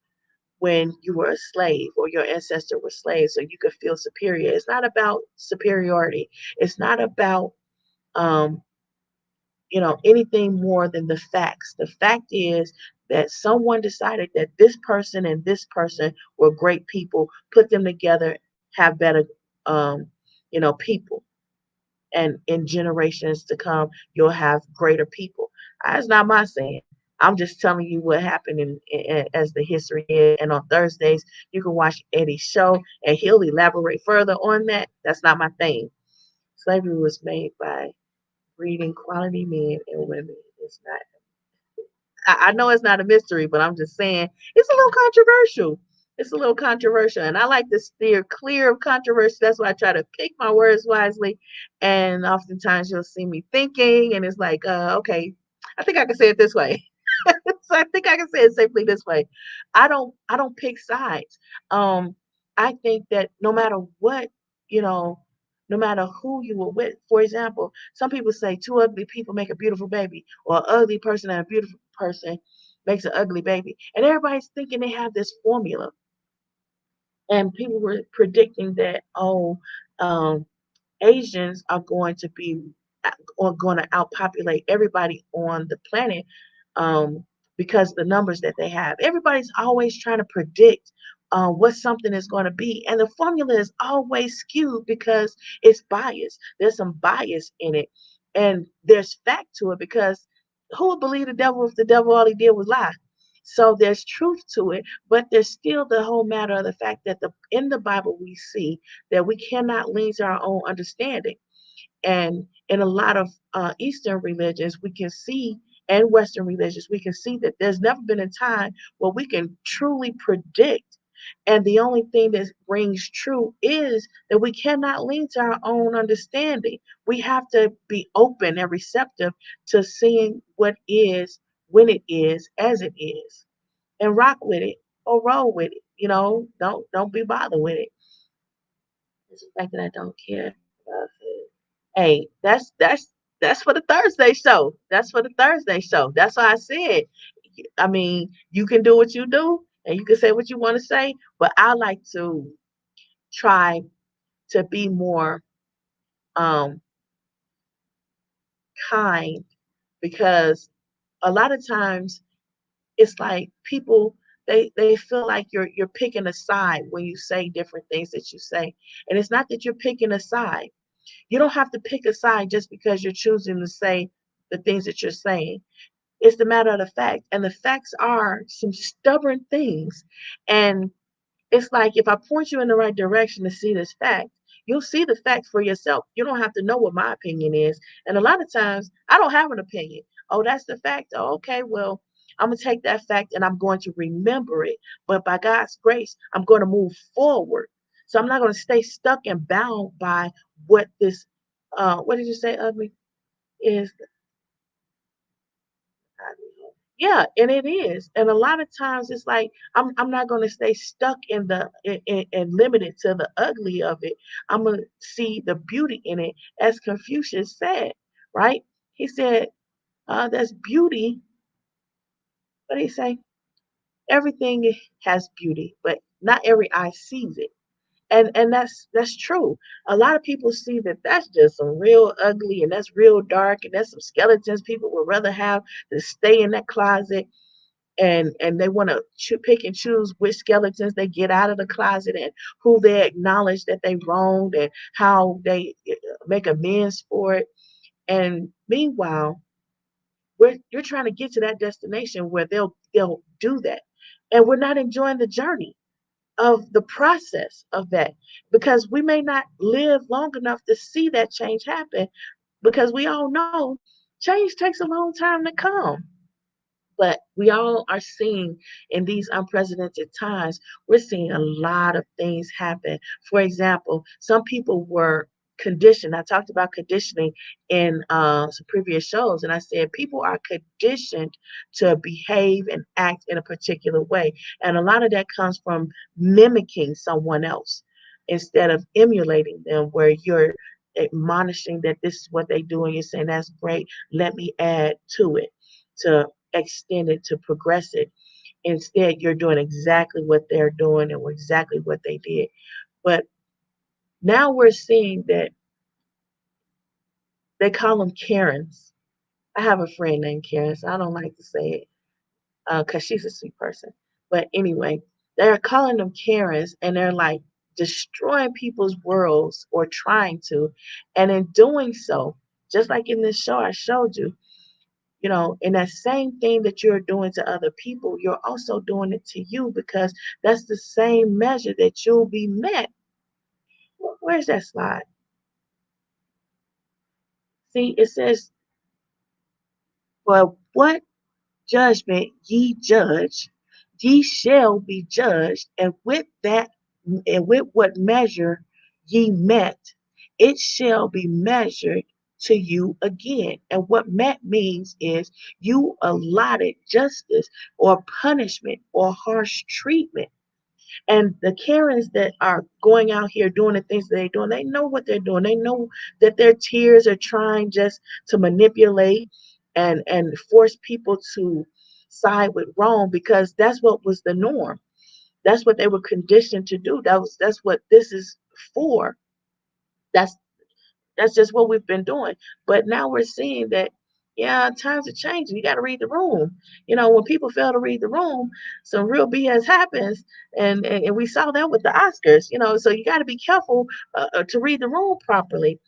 S1: when you were a slave or your ancestor was slaves, so you could feel superior. It's not about superiority. It's not about um, anything more than the facts. The fact is that someone decided that this person and this person were great people, put them together, have better, um, people. And in generations to come, you'll have greater people. That's not my saying. I'm just telling you what happened as the history is. And on Thursdays, you can watch Eddie's show, and he'll elaborate further on that. That's not my thing. Slavery was made by breeding quality men and women. It's not. I know it's not a mystery, but I'm just saying it's a little controversial. It's a little controversial, and I like to steer clear of controversy. That's why I try to pick my words wisely. And oftentimes you'll see me thinking, and it's like, okay, I think I can say it this way. So I think I can say it safely this way. I don't pick sides. Um, I think that no matter what, you know, no matter who you were with, for example, some people say two ugly people make a beautiful baby, or an ugly person and a beautiful person makes an ugly baby. And everybody's thinking they have this formula. And people were predicting that, oh, um, Asians are going to be or going to outpopulate everybody on the planet, um, because of the numbers that they have. Everybody's always trying to predict what something is going to be, and the formula is always skewed because it's biased. There's some bias in it, and there's fact to it because who would believe the devil if the devil all he did was lie? So there's truth to it, but there's still the whole matter of the fact that in the Bible we see that we cannot lean to our own understanding. And in a lot of Eastern religions, we can see, and Western religions, we can see that there's never been a time where we can truly predict. And the only thing that rings true is that we cannot lean to our own understanding. We have to be open and receptive to seeing what is, when it is, as it is, and rock with it or roll with it. Don't be bothered with it. It's the fact that I don't care about it. Hey, that's for the Thursday show. That's for the Thursday show. That's why I said, I mean, you can do what you do and you can say what you want to say, but I like to try to be more um kind, because a lot of times it's like people, they feel like you're picking a side when you say different things that you say. And it's not that you're picking a side. You don't have to pick a side just because you're choosing to say the things that you're saying. It's the matter of the fact. And the facts are some stubborn things. And it's like if I point you in the right direction to see this fact, you'll see the fact for yourself. You don't have to know what my opinion is. And a lot of times I don't have an opinion. Oh, that's the fact. Oh, okay, well, I'm going to take that fact and I'm going to remember it. But by God's grace, I'm going to move forward. So I'm not going to stay stuck and bound by what this, what did you say, ugly? Is yeah, and it is. And a lot of times it's like I'm not going to stay stuck in the and limited to the ugly of it. I'm going to see the beauty in it, as Confucius said, right? He said, there's beauty, but he say everything has beauty, but not every eye sees it. And that's true. A lot of people see that that's just some real ugly and that's real dark and that's some skeletons people would rather have to stay in that closet, and they want to pick and choose which skeletons they get out of the closet and who they acknowledge that they wronged and how they make amends for it. And meanwhile, you're trying to get to that destination where they'll do that, and we're not enjoying the journey of the process of that, because we may not live long enough to see that change happen, because we all know change takes a long time to come. But we all are seeing in these unprecedented times, we're seeing a lot of things happen. For example, some people were conditioned. I talked about conditioning in some previous shows, and I said people are conditioned to behave and act in a particular way. And a lot of that comes from mimicking someone else instead of emulating them, where you're admonishing that this is what they do, and you're saying, that's great. Let me add to it to extend it, to progress it. Instead, you're doing exactly what they're doing and exactly what they did. But now we're seeing that they call them Karens. I have a friend named Karen, so I don't like to say it because she's a sweet person. But anyway, they're calling them Karens, and they're like destroying people's worlds or trying to. And in doing so, just like in this show I showed you, in that same thing that you're doing to other people, you're also doing it to you, because that's the same measure that you'll be met. Where's that slide? See, it says, "For what judgment ye judge, ye shall be judged, and with what measure ye met, it shall be measured to you again." And what met means is you allotted justice or punishment or harsh treatment. And the Karens that are going out here doing the things that they're doing, they know what they're doing. They know that their tears are trying just to manipulate and force people to side with wrong because that's what was the norm. That's what they were conditioned to do. That's what this is for. That's that's just what we've been doing. But now we're seeing that, yeah, times are changing. You got to read the room. When people fail to read the room, some real BS happens. And we saw that with the Oscars, so you got to be careful to read the room properly.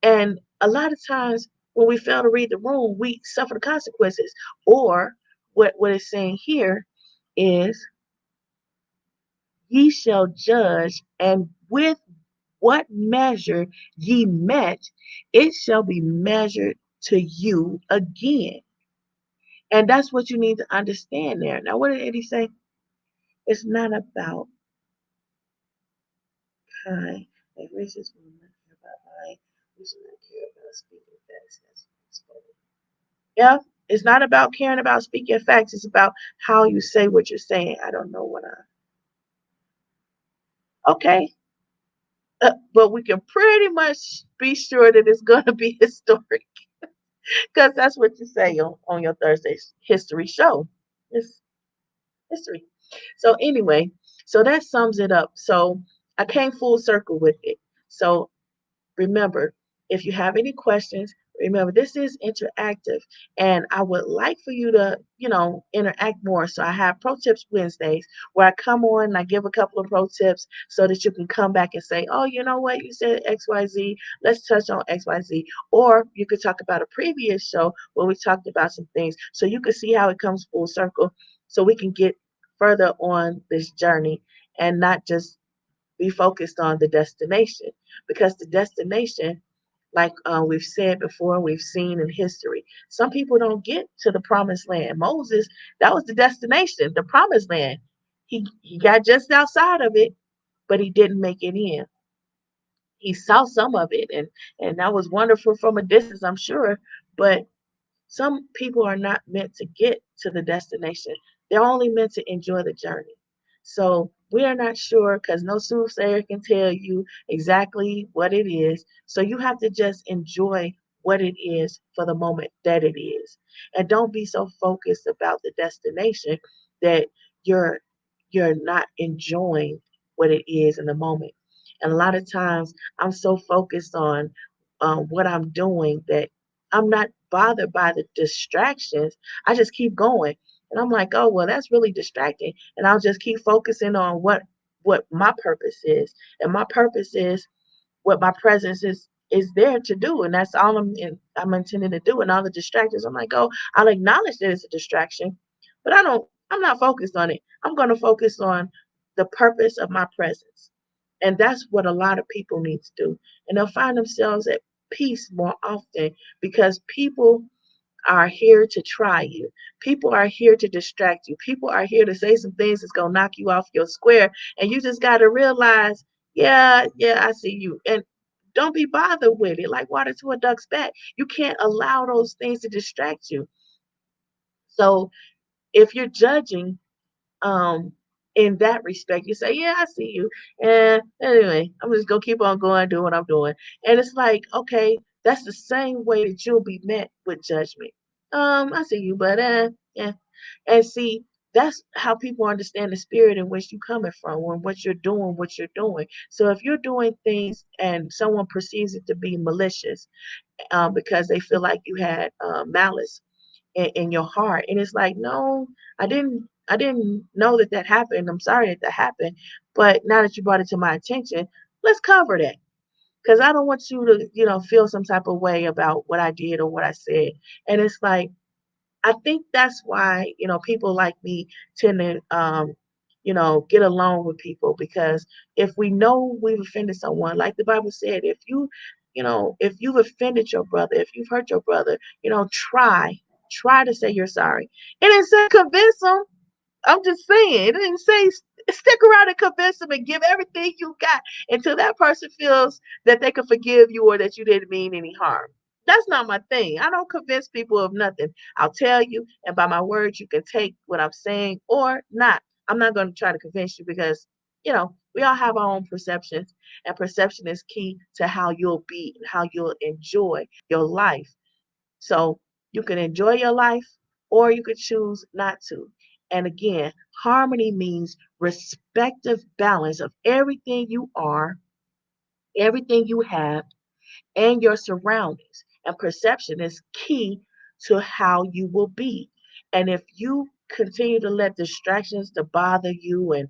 S1: And a lot of times when we fail to read the room, we suffer the consequences. Or what it's saying here is, ye shall judge, and with what measure ye met, it shall be measured to you again. And that's what you need to understand there. Now, what did Eddie say? It's not about kind. Like racist women care about lying. We should not care about speaking facts. Yeah, it's not about caring about speaking facts. It's about how you say what you're saying. I don't know what Okay. But we can pretty much be sure that it's going to be historic because that's what you say on your Thursday history show. It's history. So anyway, so that sums it up. So I came full circle with it. So remember, if you have any questions, remember this is interactive and I would like for you to, interact more. So I have Pro Tips Wednesdays where I come on and I give a couple of pro tips so that you can come back and say, oh, you know what, you said XYZ, let's touch on XYZ. Or you could talk about a previous show where we talked about some things so you can see how it comes full circle so we can get further on this journey and not just be focused on the destination because the destination, like we've said before, we've seen in history, some people don't get to the promised land. Moses, that was the destination, the promised land. He got just outside of it, but he didn't make it in. He saw some of it, and that was wonderful from a distance, I'm sure, but some people are not meant to get to the destination. They're only meant to enjoy the journey. So we are not sure because no soothsayer can tell you exactly what it is. So you have to just enjoy what it is for the moment that it is. And don't be so focused about the destination that you're you're not enjoying what it is in the moment. And a lot of times I'm so focused on what I'm doing that I'm not bothered by the distractions. I just keep going. And I'm like, oh, well, that's really distracting. And I'll just keep focusing on what my purpose is. And my purpose is what my presence is there to do. And that's all I'm intending to do. And all the distractions, I'm like, oh, I'll acknowledge that it's a distraction, but I'm not focused on it. I'm going to focus on the purpose of my presence. And that's what a lot of people need to do. And they'll find themselves at peace more often because people are here to try you. People are here to distract you. People are here to say some things that's going to knock you off your square. And you just got to realize, yeah, yeah, I see you. And don't be bothered with it like water to a duck's back. You can't allow those things to distract you. So if you're judging, um, in that respect, you say, yeah, I see you. And anyway, I'm just gonna keep on going, doing what I'm doing. And it's like, okay, that's the same way that you'll be met with judgment. I see you, but yeah. And see, that's how people understand the spirit in which you're coming from, when what you're doing. So if you're doing things and someone perceives it to be malicious, because they feel like you had malice in your heart. And it's like, no, I didn't know that happened. I'm sorry that happened. But now that you brought it to my attention, let's cover that. Because I don't want you to, feel some type of way about what I did or what I said. And it's like, I think that's why, people like me tend to, get along with people because if we know we've offended someone, like the Bible said, if you've offended your brother, if you've hurt your brother, try to say you're sorry. It didn't say convince them. I'm just saying, it didn't say stick around and convince them and give everything you got until that person feels that they can forgive you or that you didn't mean any harm. That's not my thing. I don't convince people of nothing. I'll tell you, and by my words, you can take what I'm saying or not. I'm not going to try to convince you because we all have our own perceptions, and perception is key to how you'll be and how you'll enjoy your life. So you can enjoy your life or you could choose not to. And again, harmony means respective balance of everything you are, everything you have, and your surroundings. And perception is key to how you will be. And if you continue to let distractions to bother you and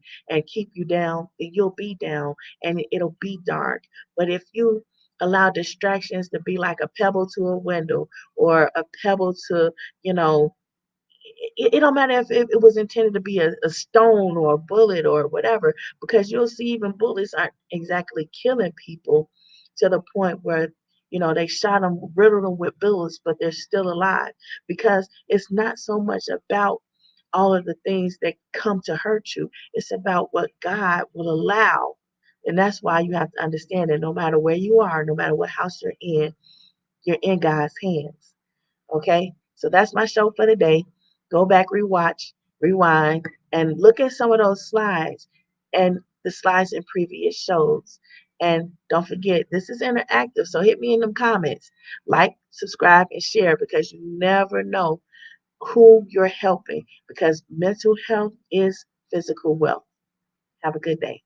S1: keep you down, then you'll be down and it'll be dark. But if you allow distractions to be like a pebble to a window or a pebble to, you know, it don't matter if it was intended to be a stone or a bullet or whatever, because you'll see even bullets aren't exactly killing people to the point where, they shot them, riddled them with bullets, but they're still alive because it's not so much about all of the things that come to hurt you. It's about what God will allow. And that's why you have to understand that no matter where you are, no matter what house you're in God's hands. Okay, so that's my show for today. Go back, rewatch, rewind, and look at some of those slides and the slides in previous shows. And don't forget, this is interactive, so hit me in them comments. Like, subscribe, and share because you never know who you're helping because mental health is physical wealth. Have a good day.